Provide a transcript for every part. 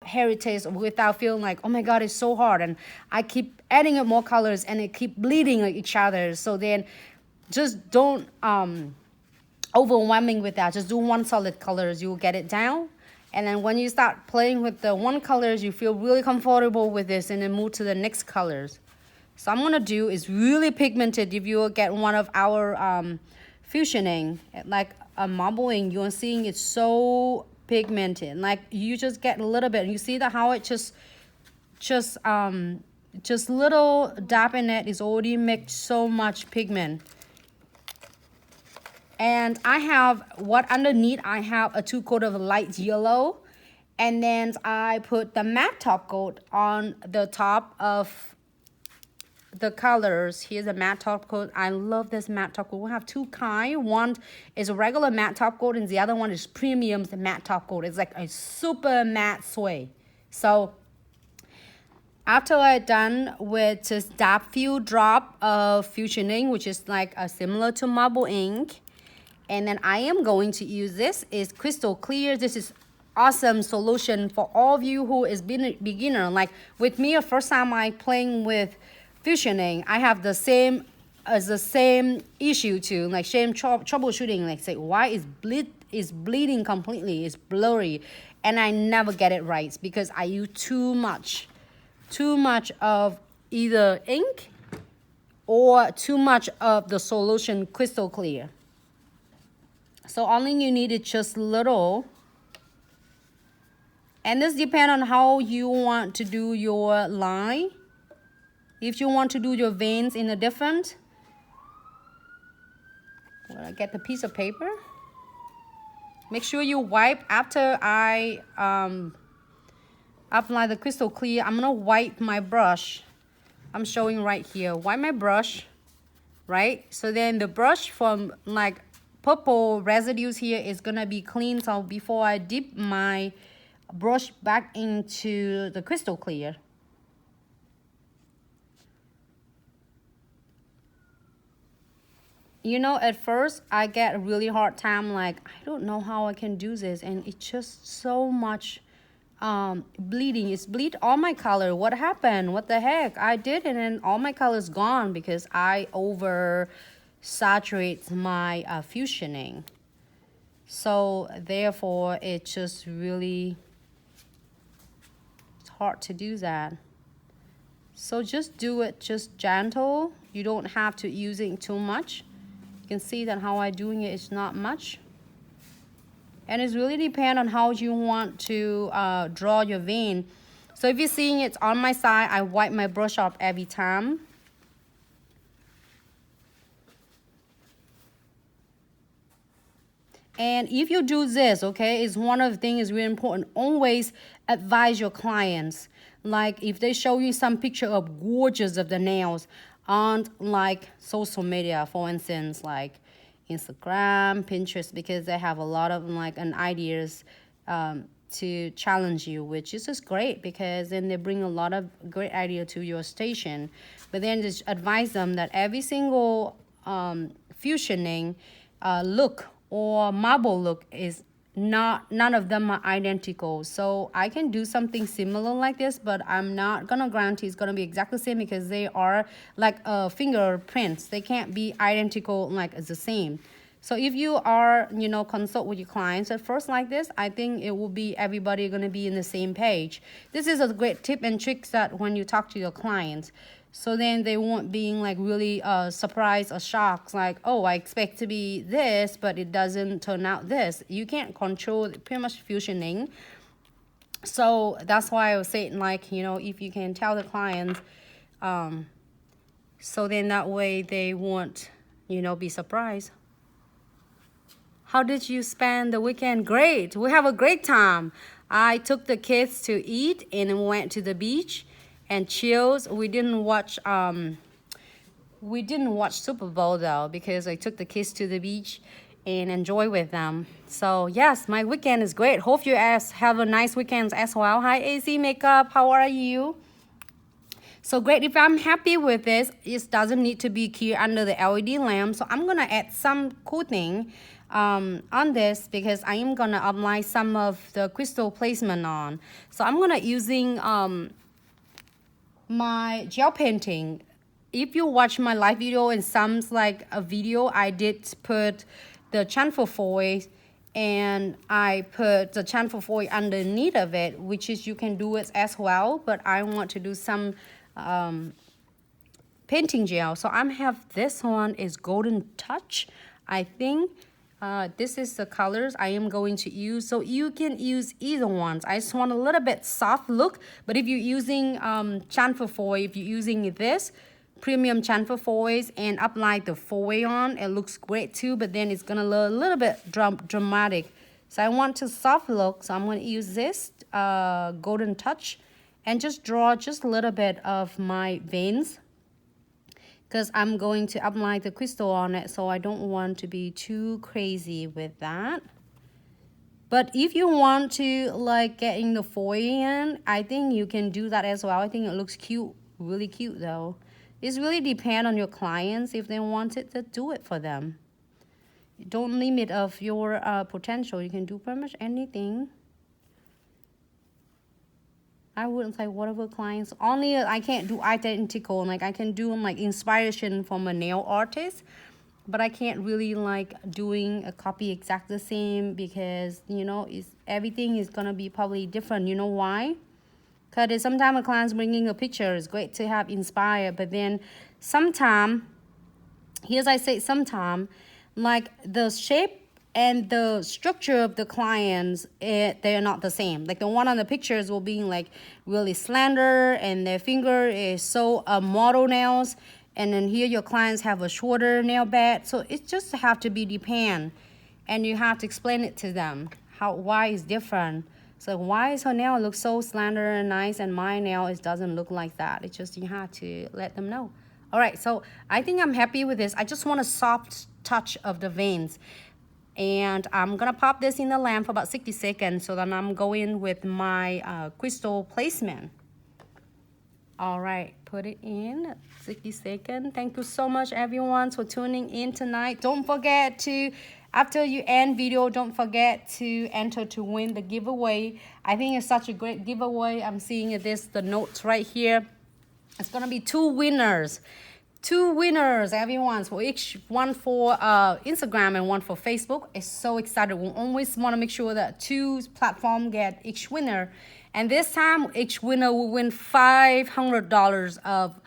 heritage without feeling like, oh my God, it's so hard. And I keep adding up more colors and it keep bleeding like each other. So then just don't overwhelming with that. Just do one solid colors. You will get it down. And then when you start playing with the one colors, you feel really comfortable with this and then move to the next colors. So I'm going to do is really pigmented. If you get one of our fusioning, like a marbling, you're seeing it's so pigmented. Like you just get a little bit. You see that how it just little dab in it is already mixed so much pigment. And I have what underneath, I have a 2 coat of light yellow. And then I put the matte top coat on the top of the colors. Here's a matte top coat. I love this matte top coat. We have 2 kinds. One is a regular matte top coat and the other one is premium matte top coat. It's like a super matte suede. So after I'm done with just that few drop of fusioning, which is like similar to marble ink, and then I am going to use this is crystal clear. This is awesome solution for all of you who is beginner. Like with me, the first time I playing with fusioning, I have the same issue too, like same troubleshooting. Like say why is bleeding completely, it's blurry, and I never get it right because I use too much of either ink or too much of the solution crystal clear. So only you need is just little. And this depends on how you want to do your line. If you want to do your veins in a different, well, I get the piece of paper. Make sure you wipe after I apply the crystal clear. I'm gonna wipe my brush. I'm showing right here. Wipe my brush, right? So then the brush from like purple residues here is gonna be clean. So before I dip my brush back into the crystal clear, you know, at first I get a really hard time, like I don't know how I can do this, and it's just so much bleeding. It's bleed all my color. What happened? What the heck? I did, and then all my color's gone because I over saturate my fusioning. So therefore it's just really, it's hard to do that. So just do it just gentle. You don't have to use it too much. You can see that how I'm doing it is not much. And it's really depend on how you want to draw your vein. So if you're seeing it's on my side, I wipe my brush off every time. And if you do this, okay, is one of the things is really important. Always advise your clients. Like if they show you some picture of gorgeous of the nails on like social media, for instance, like Instagram, Pinterest, because they have a lot of like ideas to challenge you, which is just great because then they bring a lot of great idea to your station. But then just advise them that every single fusioning look or marble look is none of them are identical. So I can do something similar like this, but I'm not gonna guarantee it's gonna be exactly the same because they are like fingerprints. They can't be identical like it's the same. So if you are, you know, consult with your clients at first like this, I think it will be everybody gonna be in the same page. This is a great tip and tricks that when you talk to your clients, so then they won't being like really surprised or shocked, like, oh, I expect to be this, but it doesn't turn out this. You can't control pretty much fusioning. So that's why I was saying, like, you know, if you can tell the clients, so then that way they won't, you know, be surprised. How did you spend the weekend? Great. We have a great time. I took the kids to eat and went to the beach and chills. We didn't watch Super Bowl though because I took the kids to the beach and enjoy with them. So yes, my weekend is great. Hope you guys have a nice weekend as well. Hi AC Makeup, how are you? So great, if I'm happy with this, it doesn't need to be clear under the LED lamp. So I'm gonna add some coating on this because I am gonna apply some of the crystal placement on. So I'm gonna using my gel painting. If you watch my live video and some like a video, I did put the chamfer foil and I put the chamfer foil underneath of it, which is you can do it as well, but I want to do some painting gel. So I have this one is Golden Touch. I think this is the colors I am going to use. So you can use either ones. I just want a little bit soft look, but if you're using chamfer foil, if you're using this premium chamfer foils and apply the foil on, it looks great too, but then it's gonna look a little bit dramatic. So I want to soft look, so I'm gonna use this Golden Touch and just draw just a little bit of my veins because I'm going to apply the crystal on it, so I don't want to be too crazy with that. But if you want to like getting the foil in, I think you can do that as well. I think it looks cute, really cute though. It's really depend on your clients if they want it to do it for them. Don't limit of your potential. You can do pretty much anything. I wouldn't say whatever clients. Only I can't do identical. Like I can do like inspiration from a nail artist, but I can't really like doing a copy exact the same because you know everything is gonna be probably different. You know why? Because sometimes a client's bringing a picture. It's great to have inspired, but then sometimes, here's I say sometimes, like the shape and the structure of the clients, they're not the same. Like the one on the pictures will be like really slender and their finger is so model nails. And then here your clients have a shorter nail bed. So it just have to be depend. And you have to explain it to them, why it's different. So why is her nail look so slender and nice and my nail it doesn't look like that? It's just you have to let them know. All right, so I think I'm happy with this. I just want a soft touch of the veins. And I'm gonna pop this in the lamp for about 60 seconds. So then I'm going with my crystal placement. All right, put it in 60 seconds. Thank you so much everyone for tuning in tonight. Don't forget to, after you end video, don't forget to enter to win the giveaway. I think it's such a great giveaway. I'm seeing the notes right here. It's gonna be two winners. Two winners, everyone. So each one for Instagram and one for Facebook. It's so excited. We always want to make sure that two platforms get each winner. And this time, each winner will win $500 of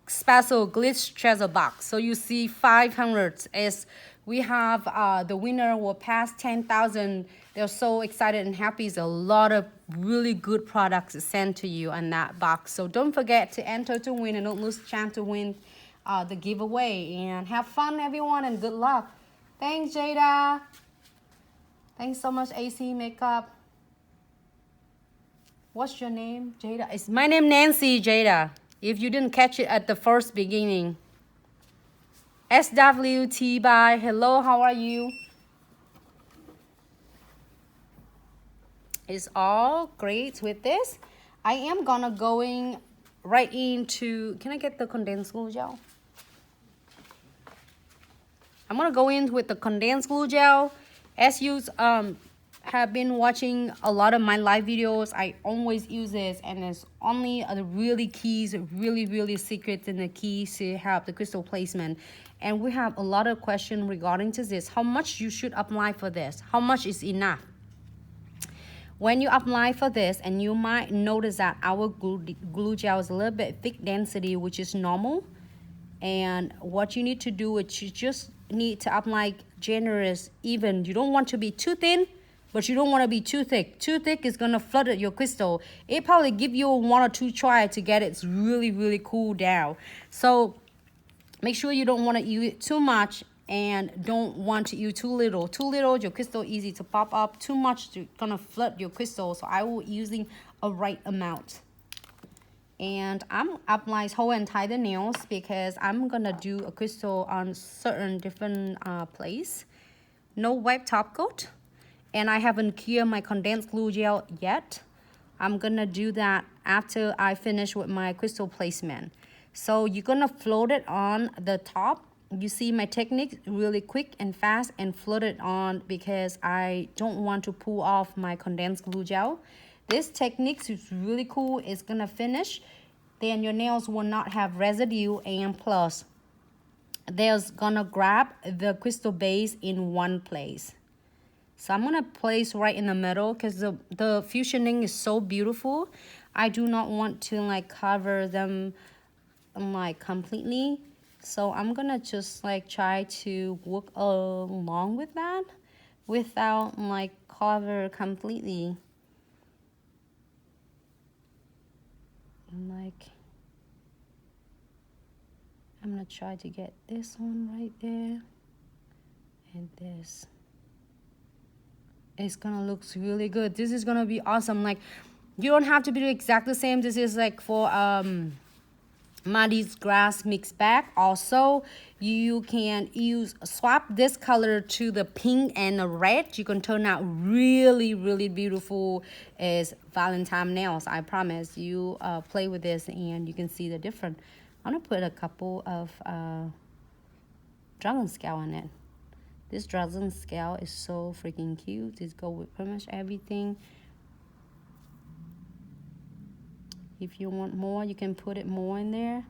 special Glitz treasure box. So you see 500 is we have the winner will pass 10,000. They're so excited and happy. It's a lot of really good products sent to you in that box. So don't forget to enter to win and don't lose the chance to win the giveaway. And have fun, everyone, and good luck. Thanks, Jada. Thanks so much, AC Makeup. What's your name, Jada? It's my name, Nancy, Jada. If you didn't catch it at the first beginning. SWT by hello, how are you? It's all great with this. I am gonna going right into, can I get the condensed glue gel? I'm gonna go in with the condensed glue gel. As you have been watching a lot of my live videos, I always use this, and it's only the really keys, really secrets in the keys to have the crystal placement. And we have a lot of questions regarding to this. How much you should apply for this? How much is enough? When you apply for this, and you might notice that our glue gel is a little bit thick density, which is normal. And what you need to do is you just need to apply generous, even. You don't want to be too thin, but you don't want to be too thick. Too thick is going to flood your crystal. It probably give you 1 or 2 try to get it really cool down. So make sure you don't want to use it too much and don't want to use too little. Too little, your crystal easy to pop up. Too much, you're going to flood your crystal. So I will using a right amount. And I'm applying whole and tie the nails because I'm going to do a crystal on certain different place. No wet top coat. And I haven't cleared my condensed glue gel yet. I'm gonna do that after I finish with my crystal placement. So you're gonna float it on the top. You see my technique, really quick and fast, and float it on because I don't want to pull off my condensed glue gel. This technique is really cool. It's gonna finish, then your nails will not have residue, and plus there's gonna grab the crystal base in one place. So I'm gonna place right in the middle because the fusioning is so beautiful. I do not want to like cover them like completely. So I'm gonna just like try to work along with that without like cover completely. Like, I'm gonna try to get this one right there and this. It's gonna look really good. This is gonna be awesome. Like, you don't have to be exactly the same. This is like for Mardi's Gras mixed bag. Also, you can swap this color to the pink and the red. You can turn out really, really beautiful as Valentine nails. I promise you. Play with this and you can see the difference. I'm gonna put a couple of dragon scale on it. This dragon scale is so freaking cute. This go with pretty much everything. If you want more, you can put it more in there.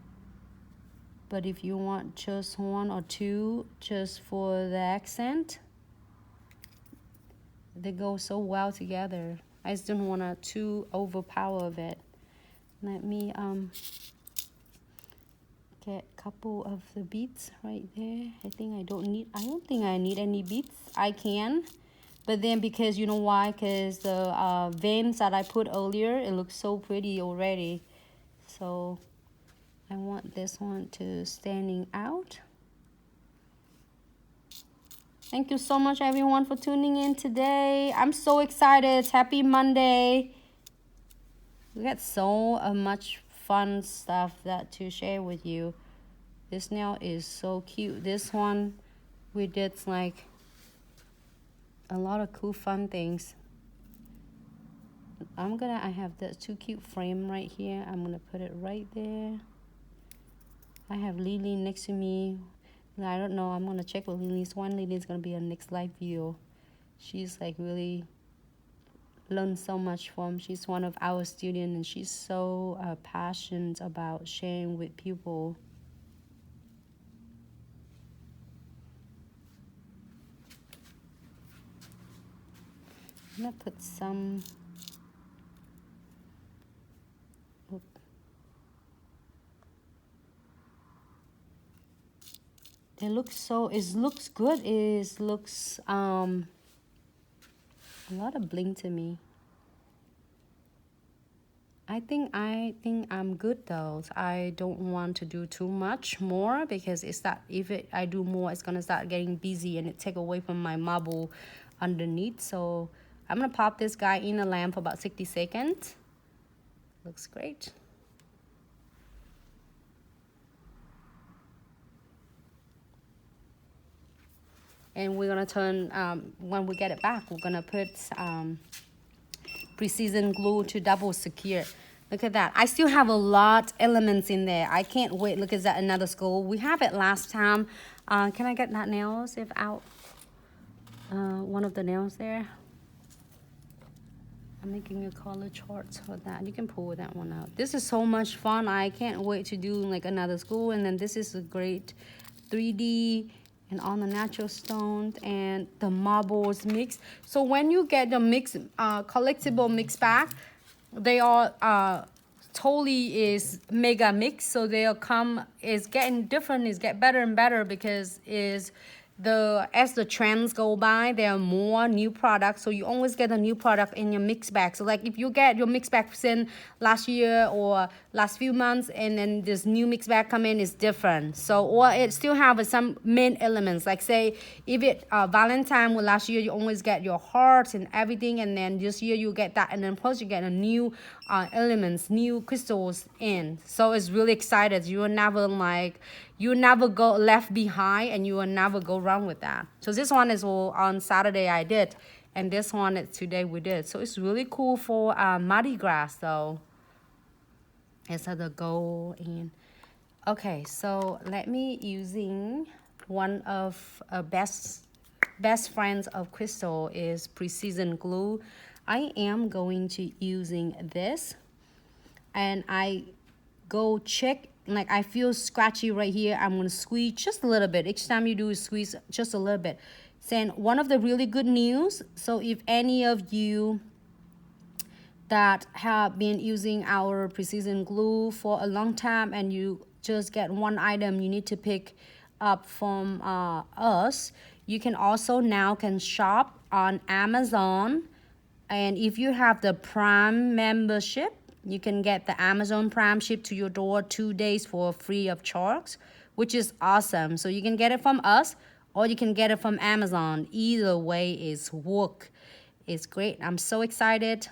But if you want just one or two, just for the accent, they go so well together. I just don't want to too overpower of it. Let me get a couple of the beads right there. I don't think I need any beads. I can. But then because you know why? Because the veins that I put earlier, it looks so pretty already. So I want this one to standing out. Thank you so much everyone for tuning in today. I'm so excited. Happy Monday. We got so much fun stuff that to share with you. This nail is so cute. This one we did like a lot of cool fun things. I have the two cute frame right here. I'm gonna put it right there. I have Lily next to me. I don't know, I'm gonna check with Lily's one. Lily's gonna be a next live view. She's like really learned so much from. She's one of our students and she's so passionate about sharing with people. I'm gonna put some. It looks good. It looks a lot of bling to me. I think I'm good though. I don't want to do too much more because I do more, it's gonna start getting busy and it take away from my marble underneath. So I'm gonna pop this guy in a lamp for about 60 seconds. Looks great. And we're gonna turn, when we get it back, we're gonna put precision glue to double secure. Look at that. I still have a lot elements in there. I can't wait. Look at that, another skull. We have it last time. Can I get that nails if out? One of the nails there. I'm making a color chart for that. You can pull that one out. This is so much fun. I can't wait to do like another skull. And then this is a great 3D and on the natural stones and the marbles mix. So when you get the mix, collectible mixed bag, they are totally is mega mix. So they'll come, is getting different, is get better and better because as the trends go by, there are more new products. So you always get a new product in your mix bag. So like if you get your mix bag in last year or last few months and then this new mix bag come in, is different. So, or it still have some main elements. Like say if it Valentine was last year, you always get your hearts and everything. And then this year you get that. And then plus you get a new elements, new crystals in. So it's really excited. You will never go left behind and you will never go wrong with that. So this one is all on Saturday I did. And this one today we did. So it's really cool for Mardi Gras though. It's the gold. And okay, so let me using one of best friends of Crystal is precision glue. I am going to using this, and I go check, like I feel scratchy right here. I'm gonna squeeze just a little bit. Each time you do is squeeze just a little bit. Then one of the really good news, so if any of you that have been using our precision glue for a long time and you just get one item you need to pick up from us, you can also now can shop on Amazon. And if you have the Prime membership, you can get the Amazon Prime shipped to your door 2 days for free of charge, which is awesome. So you can get it from us or you can get it from Amazon. Either way is work. It's great. I'm so excited.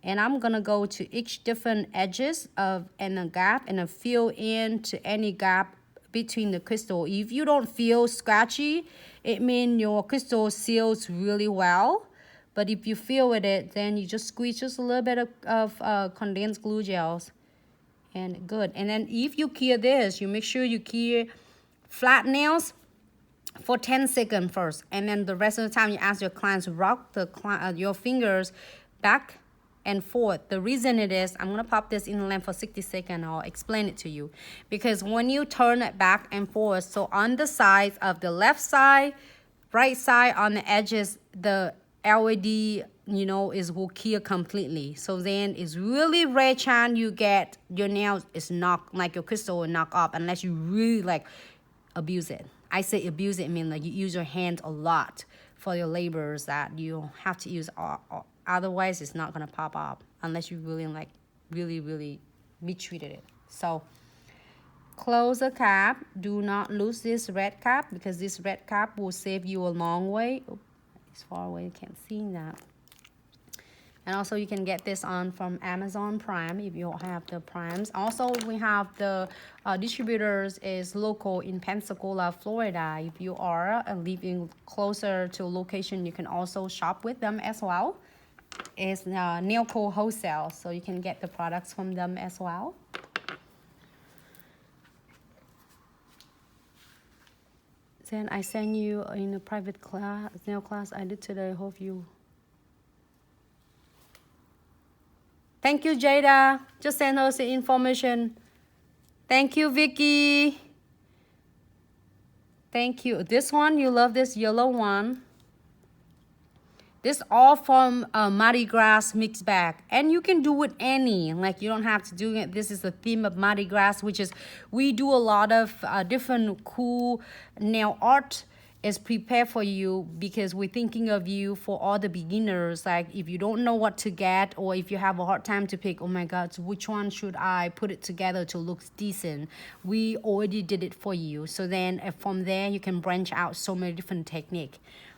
And I'm gonna go to each different edges of and a gap and fill in to any gap between the crystal. If you don't feel scratchy, it means your crystal seals really well. But if you feel with it, then you just squeeze just a little bit of condensed glue gels, and good. And then if you cure this, you make sure you cure flat nails for 10 seconds first, and then the rest of the time you ask your clients to rock your fingers back and forth. The reason it is, I'm gonna pop this in the lamp for 60 seconds. I'll explain it to you. Because when you turn it back and forth, so on the sides of the left side, right side, on the edges, the LED, is will cure completely. So then it's really rare chance you get your nails is knocked, like your crystal will knock off, unless you really like abuse it. I say abuse it, mean like you use your hands a lot for your labors that you have to use otherwise it's not gonna pop up unless you really mistreated it. So close the cap. Do not lose this red cap because this red cap will save you a long way. Oops, it's far away, you can't see that. And also you can get this on from Amazon Prime if you have the Primes. Also we have the distributors is local in Pensacola, Florida. If you are living closer to a location, you can also shop with them as well. It's Nailco Wholesale, so you can get the products from them as well. Then I send you in a private class, nail class I did today. Hope you. Thank you, Jada. Just send us the information. Thank you, Vicky. Thank you. This one, you love this yellow one. This all from Mardi Gras mixed bag, and you can do with any, like you don't have to do it. This is the theme of Mardi Gras, which is we do a lot of different cool nail art is prepared for you because we're thinking of you for all the beginners. Like if you don't know what to get, or if you have a hard time to pick, oh my god, so which one should I put it together to look decent, we already did it for you. So then from there you can branch out so many different techniques.